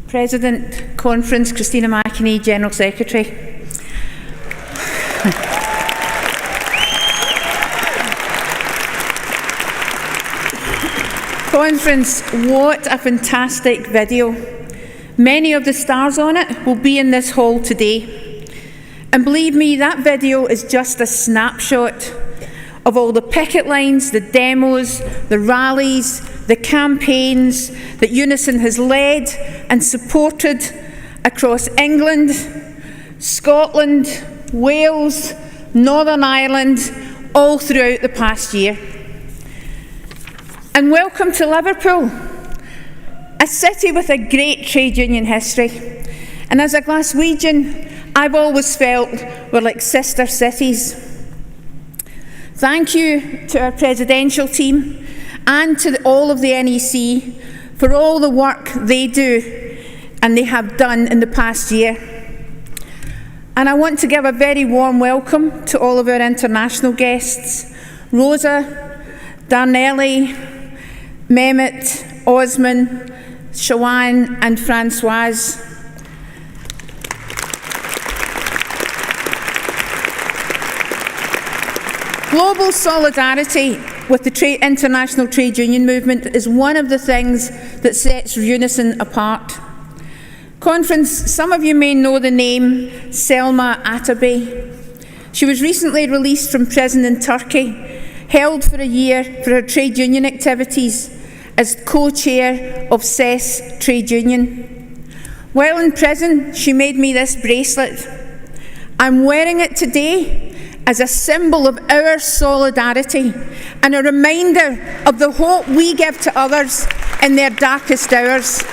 President, Conference, Christina McAnea, General Secretary. Conference, what a fantastic video. Many of the stars on it will be in this hall today. And believe me, that video is just a snapshot of all the picket lines, the demos, the rallies, the campaigns that UNISON has led and supported across England, Scotland, Wales, Northern Ireland, all throughout the past year. And welcome to Liverpool, a city with a great trade union history. And as a Glaswegian, I've always felt we're like sister cities. Thank you to our presidential team and to all of the NEC for all the work they do and they have done in the past year. And I want to give a very warm welcome to all of our international guests, Rosa, Darnelli, Mehmet, Osman, Shawan and Francoise. Global solidarity with the international trade union movement is one of the things that sets UNISON apart. Conference, some of you may know the name Selma Atabey. She was recently released from prison in Turkey, held for a year for her trade union activities as co-chair of SES Trade Union. While in prison, she made me this bracelet. I'm wearing it today as a symbol of our solidarity and a reminder of the hope we give to others in their darkest hours.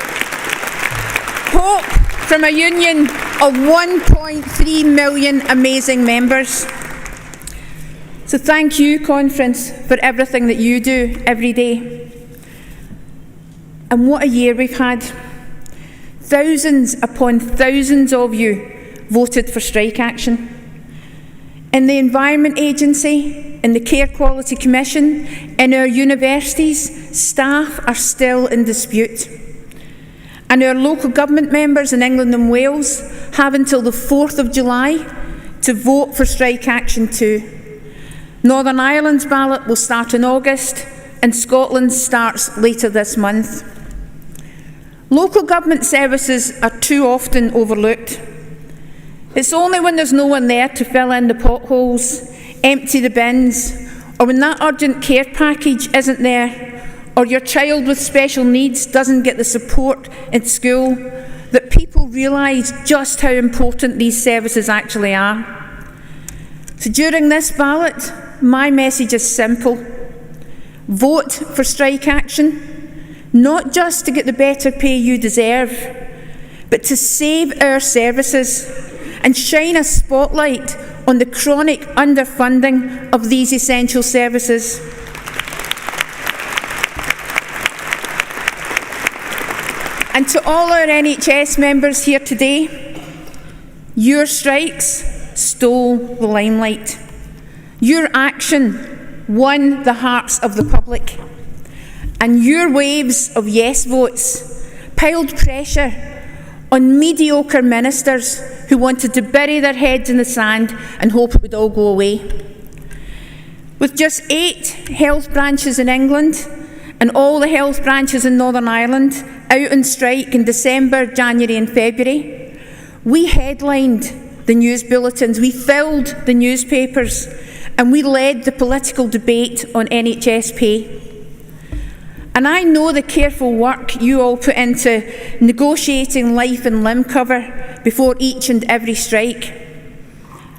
Hope from a union of 1.3 million amazing members. So thank you, Conference, for everything that you do every day. And what a year we've had. Thousands upon thousands of you voted for strike action. In the Environment Agency, in the Care Quality Commission, in our universities, staff are still in dispute. And our local government members in England and Wales have until the 4th of July to vote for strike action too. Northern Ireland's ballot will start in August, and Scotland's starts later this month. Local government services are too often overlooked. It's only when there's no one there to fill in the potholes, empty the bins, or when that urgent care package isn't there, or your child with special needs doesn't get the support in school, that people realise just how important these services actually are. So during this ballot, my message is simple. Vote for strike action, not just to get the better pay you deserve, but to save our services and shine a spotlight on the chronic underfunding of these essential services. And to all our NHS members here today, your strikes stole the limelight. Your action won the hearts of the public. And your waves of yes votes piled pressure on mediocre ministers who wanted to bury their heads in the sand and hope it would all go away. With just 8 health branches in England and all the health branches in Northern Ireland out on strike in December, January and February, we headlined the news bulletins, we filled the newspapers, and we led the political debate on NHS pay. And I know the careful work you all put into negotiating life and limb cover before each and every strike.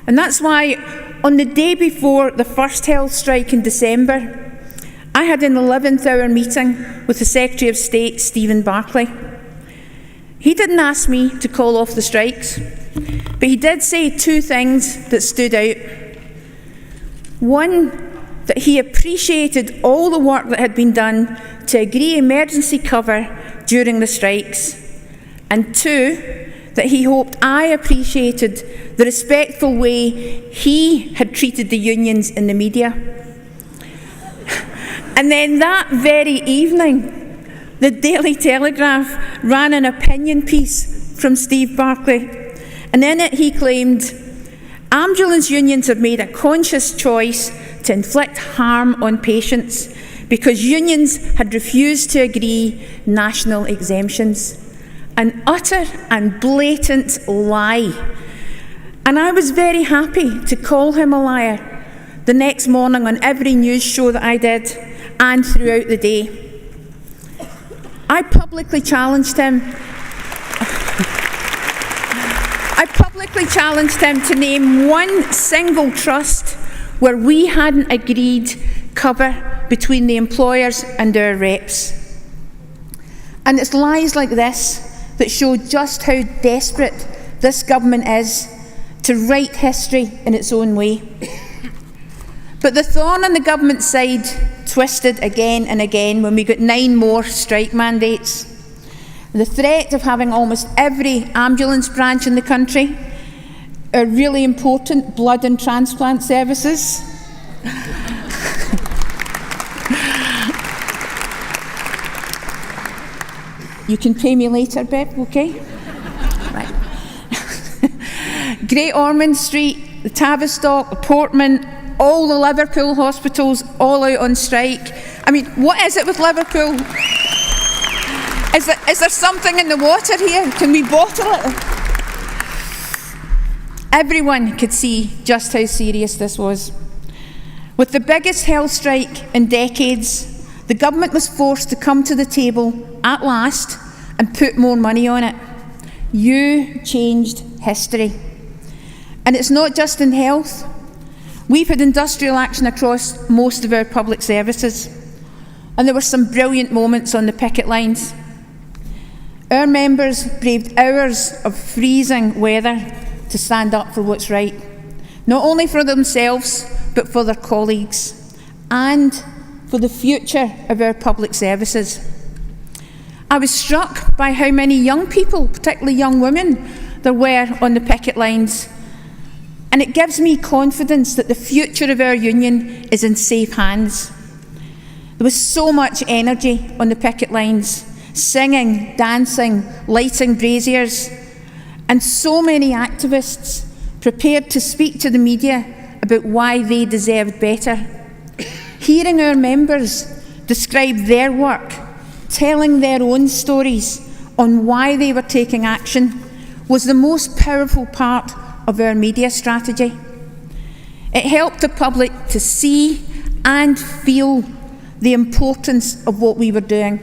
And that's why on the day before the first health strike in December, I had an 11th hour meeting with the Secretary of State, Stephen Barclay. He didn't ask me to call off the strikes, but he did say 2 things that stood out. One, that he appreciated all the work that had been done to agree emergency cover during the strikes. And 2, that he hoped I appreciated the respectful way he had treated the unions in the media. And then that very evening, The Daily Telegraph ran an opinion piece from Steve Barclay, and in it he claimed, ambulance unions have made a conscious choice to inflict harm on patients because unions had refused to agree national exemptions. An utter and blatant lie. And I was very happy to call him a liar the next morning on every news show that I did and throughout the day. I publicly challenged him to name one single trust where we hadn't agreed cover between the employers and our reps. And it's lies like this that show just how desperate this government is to write history in its own way. But the thorn on the government side twisted again and again when we got 9 more strike mandates. The threat of having almost every ambulance branch in the country, our really important blood and transplant services, you can pay me later, Bev, okay? Right. Great Ormond Street, the Tavistock, the Portman, all the Liverpool hospitals, all out on strike. I mean, what is it with Liverpool? Is there something in the water here? Can we bottle it? Everyone could see just how serious this was. With the biggest health strike in decades, the government was forced to come to the table at last and put more money on it. You changed history. And it's not just in health. We've had industrial action across most of our public services. And there were some brilliant moments on the picket lines. Our members braved hours of freezing weather to stand up for what's right. Not only for themselves, but for their colleagues. And for the future of our public services. I was struck by how many young people, particularly young women, there were on the picket lines. And it gives me confidence that the future of our union is in safe hands. There was so much energy on the picket lines, singing, dancing, lighting braziers, and so many activists prepared to speak to the media about why they deserved better. Hearing our members describe their work, telling their own stories on why they were taking action, was the most powerful part of our media strategy. It helped the public to see and feel the importance of what we were doing.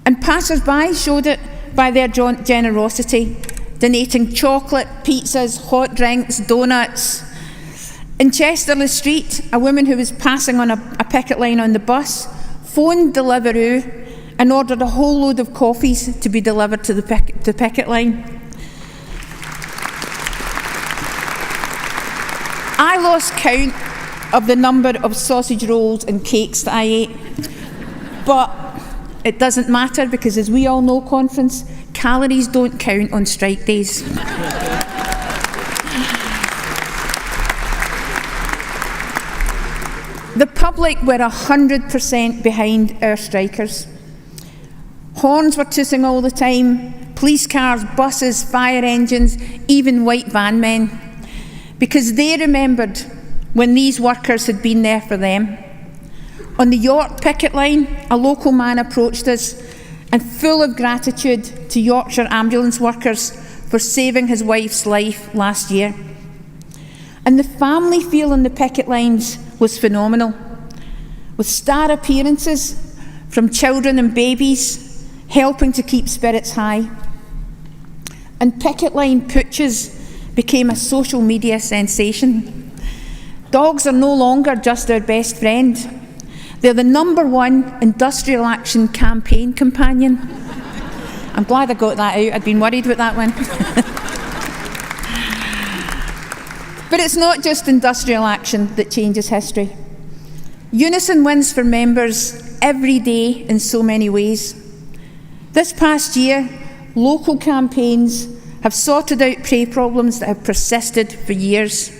And passers-by showed it by their generosity, donating chocolate, pizzas, hot drinks, donuts. In Chesterley Street, a woman who was passing on a picket line on the bus phoned Deliveroo and ordered a whole load of coffees to be delivered to the picket line. I lost count of the number of sausage rolls and cakes that I ate, but it doesn't matter because, as we all know, conference, calories don't count on strike days. The public were 100% behind our strikers. Horns were tooting all the time, police cars, buses, fire engines, even white van men, because they remembered when these workers had been there for them. On the York picket line, a local man approached us and, full of gratitude to Yorkshire ambulance workers for saving his wife's life last year. And the family feel on the picket lines was phenomenal, with star appearances from children and babies helping to keep spirits high. And picket line putches became a social media sensation. Dogs are no longer just our best friend. They're the #1 industrial action campaign companion. I'm glad I got that out. I'd been worried with that one. But it's not just industrial action that changes history. UNISON wins for members every day in so many ways. This past year, local campaigns have sorted out pay problems that have persisted for years.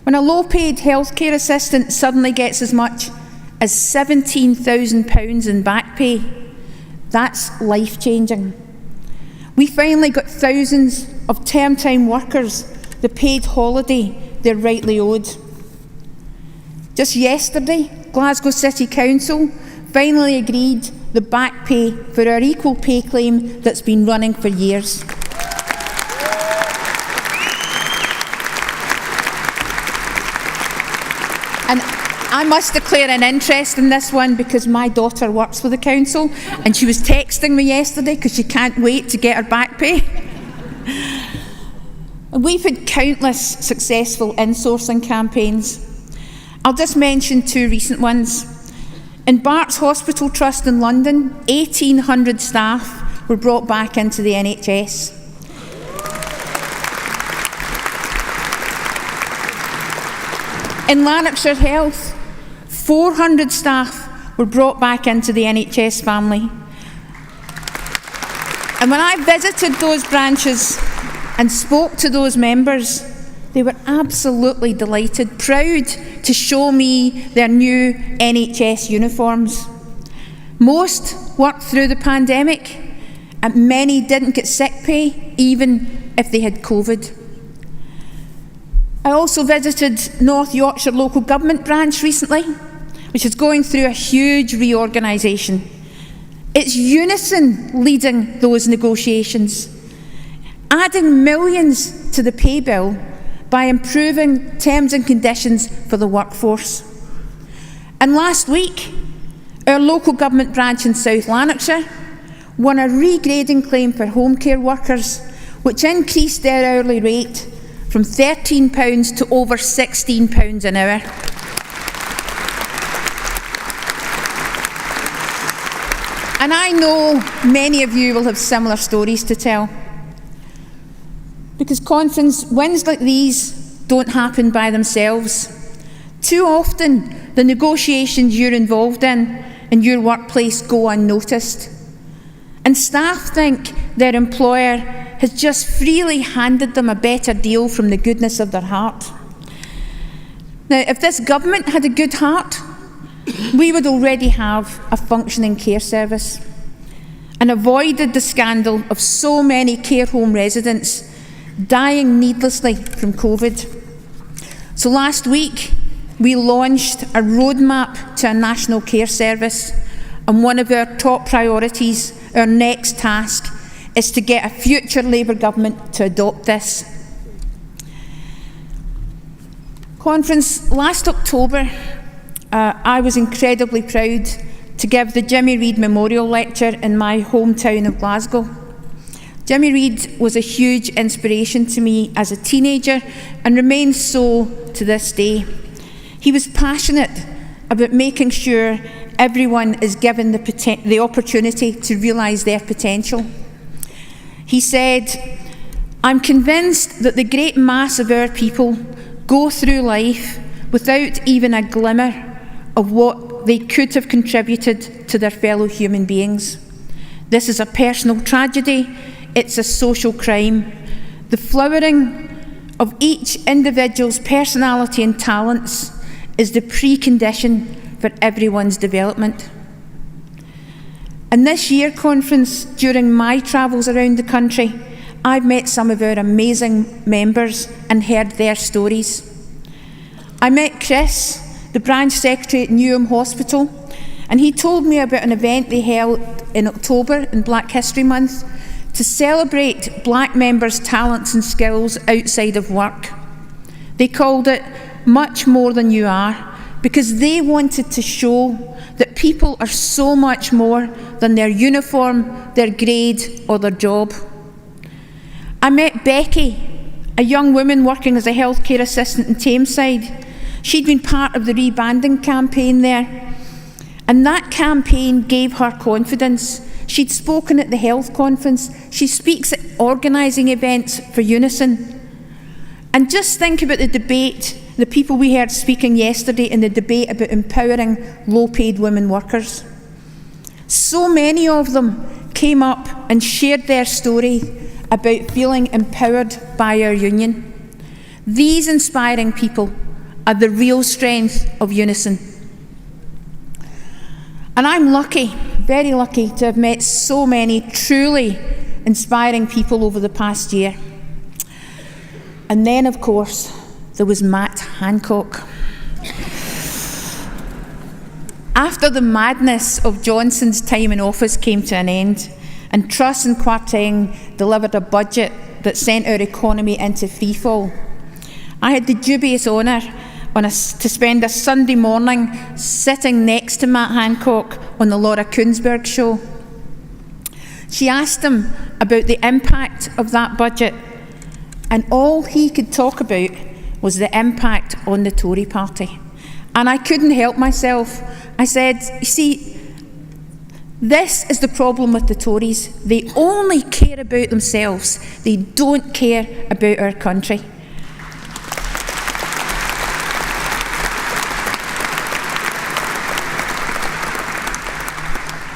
When a low-paid healthcare assistant suddenly gets as much is £17,000 in back pay. That's life-changing. We finally got thousands of term-time workers the paid holiday they're rightly owed. Just yesterday, Glasgow City Council finally agreed the back pay for our equal pay claim that's been running for years. And I must declare an interest in this one because my daughter works for the council and she was texting me yesterday because she can't wait to get her back pay. And we've had countless successful insourcing campaigns. I'll just mention two recent ones. In Bart's Hospital Trust in London, 1,800 staff were brought back into the NHS. In Lanarkshire Health, 400 staff were brought back into the NHS family. And when I visited those branches and spoke to those members, they were absolutely delighted, proud to show me their new NHS uniforms. Most worked through the pandemic, and many didn't get sick pay, even if they had COVID. I also visited North Yorkshire Local Government Branch recently, which is going through a huge reorganisation. It's UNISON leading those negotiations, adding millions to the pay bill by improving terms and conditions for the workforce. And last week, our local government branch in South Lanarkshire won a regrading claim for home care workers, which increased their hourly rate from £13 to over £16 an hour. And I know many of you will have similar stories to tell, because conference wins like these don't happen by themselves. Too often, the negotiations you're involved in your workplace go unnoticed. And staff think their employer has just freely handed them a better deal from the goodness of their heart. Now, if this government had a good heart, we would already have a functioning care service and avoided the scandal of so many care home residents dying needlessly from COVID. So last week, we launched a roadmap to a national care service, and one of our top priorities, our next task, is to get a future Labour government to adopt this. Conference, last October, I was incredibly proud to give the Jimmy Reid Memorial Lecture in my hometown of Glasgow. Jimmy Reid was a huge inspiration to me as a teenager and remains so to this day. He was passionate about making sure everyone is given the opportunity to realise their potential. He said, "I'm convinced that the great mass of our people go through life without even a glimmer of what they could have contributed to their fellow human beings. This is a personal tragedy. It's a social crime. The flowering of each individual's personality and talents is the precondition for everyone's development." And this year, conference, during my travels around the country, I've met some of our amazing members and heard their stories. I met Chris, the branch secretary at Newham Hospital, and he told me about an event they held in October in Black History Month to celebrate black members' talents and skills outside of work. They called it Much More Than You Are, because they wanted to show that people are so much more than their uniform, their grade, or their job. I met Becky, a young woman working as a healthcare assistant in Tameside. She'd been part of the rebanding campaign there, and that campaign gave her confidence. She'd spoken at the health conference. She speaks at organising events for UNISON. And just think about the debate, the people we heard speaking yesterday in the debate about empowering low-paid women workers. So many of them came up and shared their story about feeling empowered by our union. These inspiring people are the real strength of UNISON. And I'm lucky, very lucky, to have met so many truly inspiring people over the past year. And then, of course, there was Matt Hancock. After the madness of Johnson's time in office came to an end, and Truss and Kwarteng delivered a budget that sent our economy into freefall, I had the dubious honour to spend a Sunday morning sitting next to Matt Hancock on the Laura Kuenssberg show. She asked him about the impact of that budget, and all he could talk about was the impact on the Tory party. And I couldn't help myself. I said, you see, this is the problem with the Tories. They only care about themselves. They don't care about our country.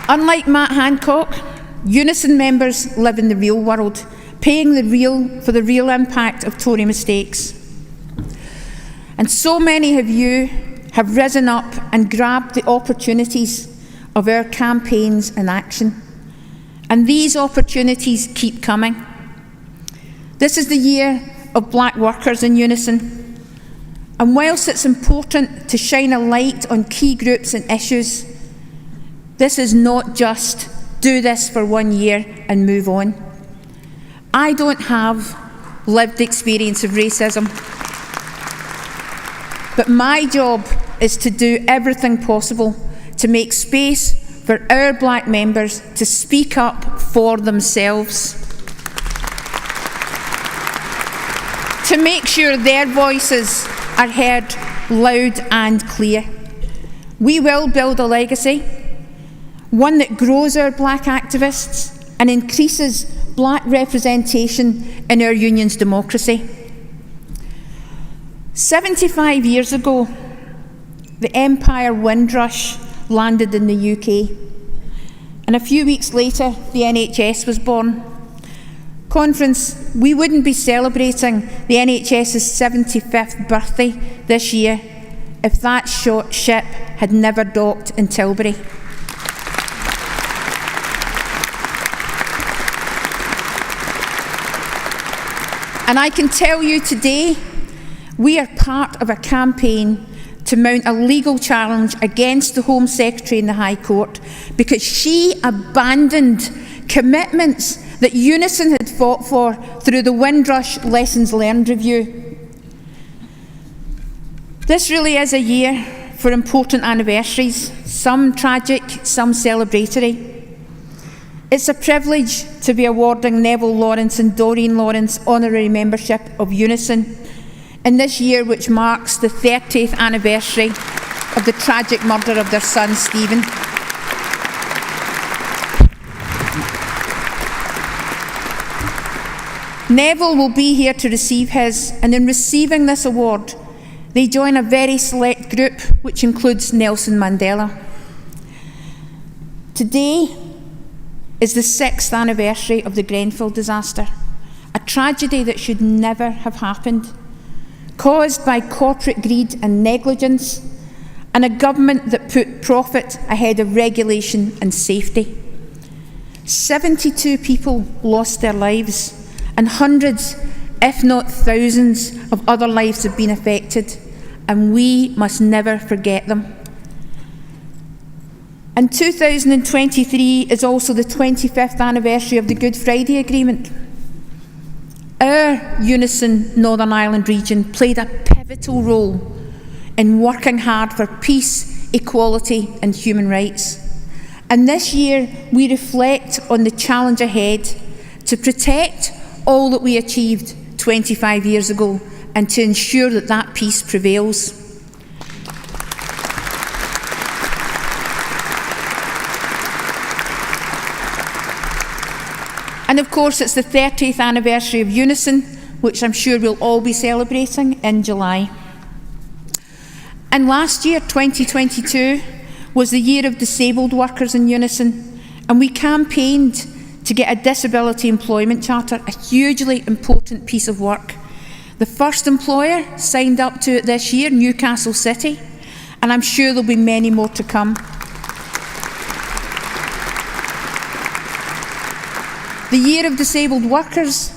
Unlike Matt Hancock, UNISON members live in the real world, paying for the real impact of Tory mistakes. And so many of you have risen up and grabbed the opportunities of our campaigns and action. And these opportunities keep coming. This is the year of black workers in UNISON. And whilst it's important to shine a light on key groups and issues, this is not just do this for 1 year and move on. I don't have lived experience of racism, but my job is to do everything possible to make space for our black members to speak up for themselves, to make sure their voices are heard loud and clear. We will build a legacy, one that grows our black activists and increases black representation in our union's democracy. 75 years ago, the Empire Windrush landed in the UK, and a few weeks later, the NHS was born. Conference, we wouldn't be celebrating the NHS's 75th birthday this year if that ship had never docked in Tilbury. And I can tell you today, we are part of a campaign to mount a legal challenge against the Home Secretary in the High Court because she abandoned commitments that UNISON had fought for through the Windrush Lessons Learned Review. This really is a year for important anniversaries, some tragic, some celebratory. It's a privilege to be awarding Neville Lawrence and Doreen Lawrence honorary membership of UNISON in this year, which marks the 30th anniversary of the tragic murder of their son, Stephen. Neville will be here to receive his, and in receiving this award, they join a very select group, which includes Nelson Mandela. Today is the 6th anniversary of the Grenfell disaster, a tragedy that should never have happened, caused by corporate greed and negligence, and a government that put profit ahead of regulation and safety. 72 people lost their lives, and hundreds, if not thousands, of other lives have been affected, and we must never forget them. And 2023 is also the 25th anniversary of the Good Friday Agreement. Our UNISON Northern Ireland region played a pivotal role in working hard for peace, equality and human rights. And this year we reflect on the challenge ahead to protect all that we achieved 25 years ago and to ensure that that peace prevails. And of course, it's the 30th anniversary of UNISON, which I'm sure we'll all be celebrating in July. And last year, 2022, was the year of disabled workers in UNISON, and we campaigned to get a disability employment charter, a hugely important piece of work. The first employer signed up to it this year, Newcastle City, and I'm sure there'll be many more to come. The year of disabled workers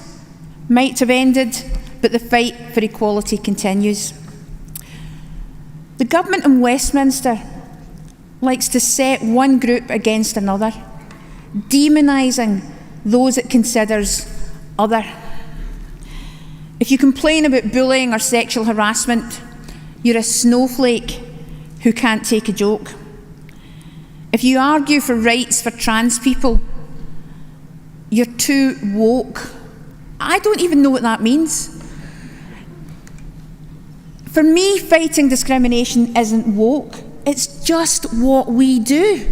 might have ended, but the fight for equality continues. The government in Westminster likes to set one group against another, demonising those it considers other. If you complain about bullying or sexual harassment, you're a snowflake who can't take a joke. If you argue for rights for trans people, you're too woke. I don't even know what that means. For me, fighting discrimination isn't woke. It's just what we do.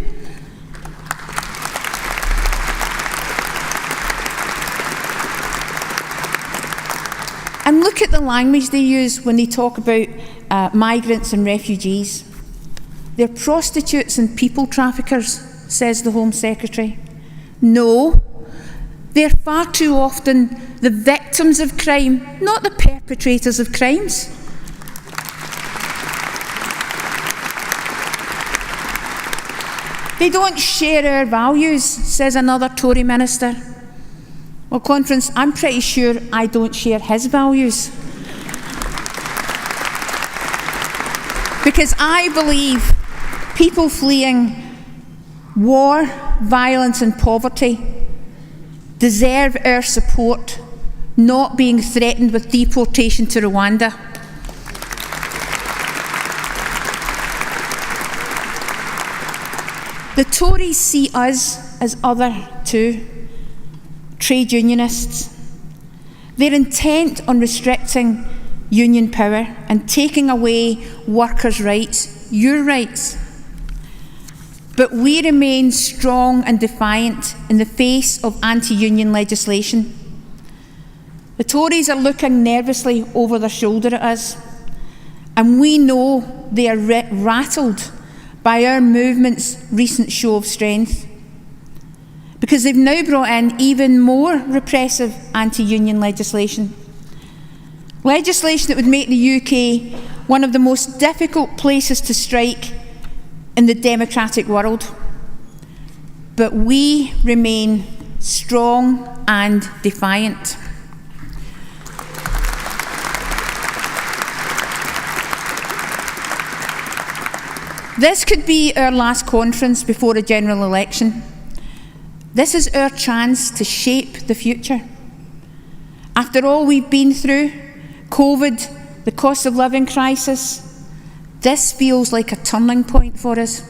And look at the language they use when they talk about migrants and refugees. They're prostitutes and people traffickers, says the Home Secretary. No, they're far too often the victims of crime, not the perpetrators of crimes. They don't share our values, says another Tory minister. Well, Conference, I'm pretty sure I don't share his values. Because I believe people fleeing war, violence and poverty deserve our support, not being threatened with deportation to Rwanda. The Tories see us as other too, trade unionists. They're intent on restricting union power and taking away workers' rights, your rights. But we remain strong and defiant in the face of anti-union legislation. The Tories are looking nervously over their shoulder at us, and we know they are rattled by our movement's recent show of strength, because they've now brought in even more repressive anti-union legislation. Legislation that would make the UK one of the most difficult places to strike in the democratic world. But we remain strong and defiant. This could be our last conference before a general election. This is our chance to shape the future. After all we've been through, COVID, the cost of living crisis, this feels like a turning point for us.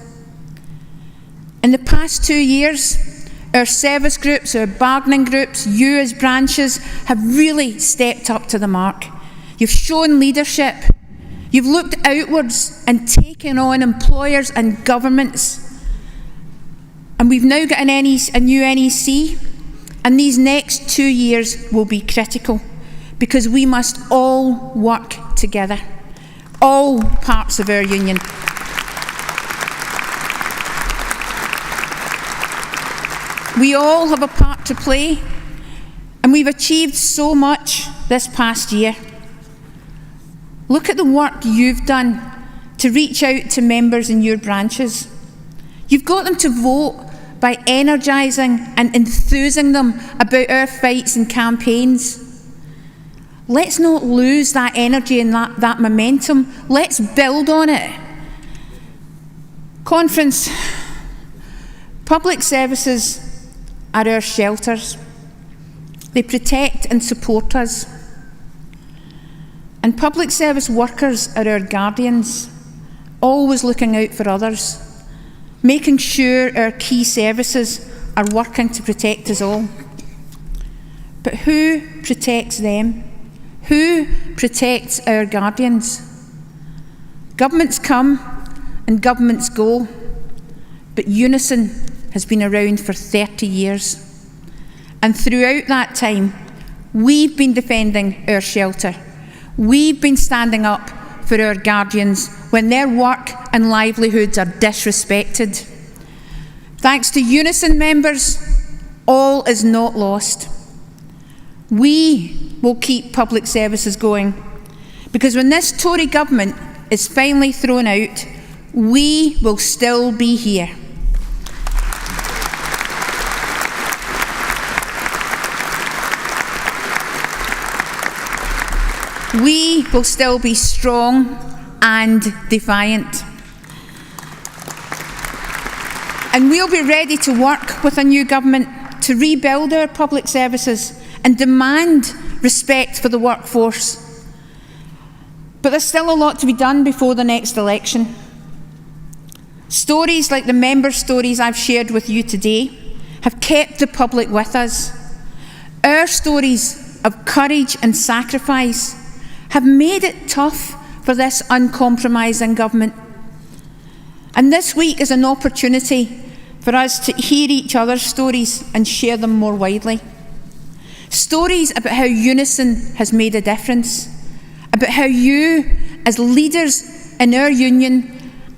In the past 2 years, our service groups, our bargaining groups, you as branches have really stepped up to the mark. You've shown leadership. You've looked outwards and taken on employers and governments. And we've now got a new NEC, and these next 2 years will be critical because we must all work together, all parts of our union. We all have a part to play, and we've achieved so much this past year. Look at the work you've done to reach out to members in your branches. You've got them to vote by energising and enthusing them about our fights and campaigns. Let's not lose that energy and that momentum. Let's build on it. Conference, public services are our shelters. They protect and support us. And public service workers are our guardians, always looking out for others, making sure our key services are working to protect us all. But who protects them? Who protects our guardians? Governments come and governments go, but UNISON has been around for 30 years. And throughout that time, we've been defending our shelter. We've been standing up for our guardians when their work and livelihoods are disrespected. Thanks to UNISON members, all is not lost. We will keep public services going, because when this Tory government is finally thrown out, we will still be here. we will still be strong and defiant. And we'll be ready to work with a new government to rebuild our public services and demand respect for the workforce. But there's still a lot to be done before the next election. Stories like the member stories I've shared with you today have kept the public with us. Our stories of courage and sacrifice have made it tough for this uncompromising government. And this week is an opportunity for us to hear each other's stories and share them more widely. Stories about how UNISON has made a difference, about how you, as leaders in our union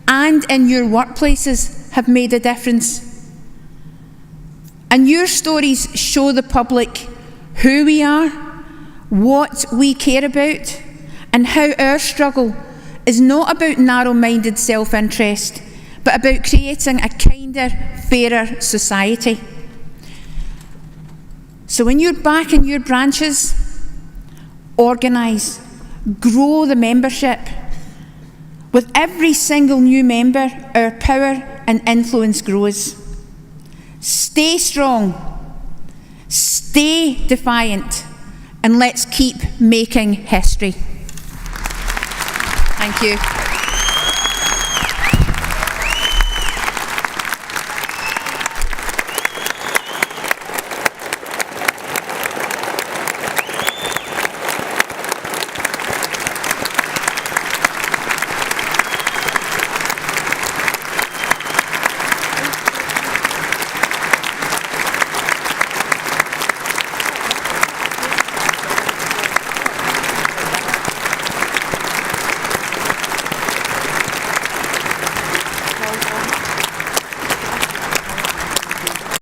and in your workplaces, have made a difference. And your stories show the public who we are, what we care about, and how our struggle is not about narrow-minded self-interest, but about creating a kinder, fairer society. So when you're back in your branches, organise, grow the membership. With every single new member, our power and influence grows. Stay strong, stay defiant, and let's keep making history. Thank you.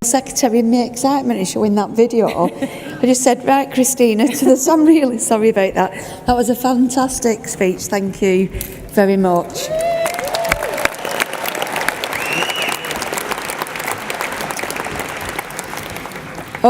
Secretary, my excitement is showing that video. I just said, right, Christina, to this. I'm really sorry about that. That was a fantastic speech. Thank you very much.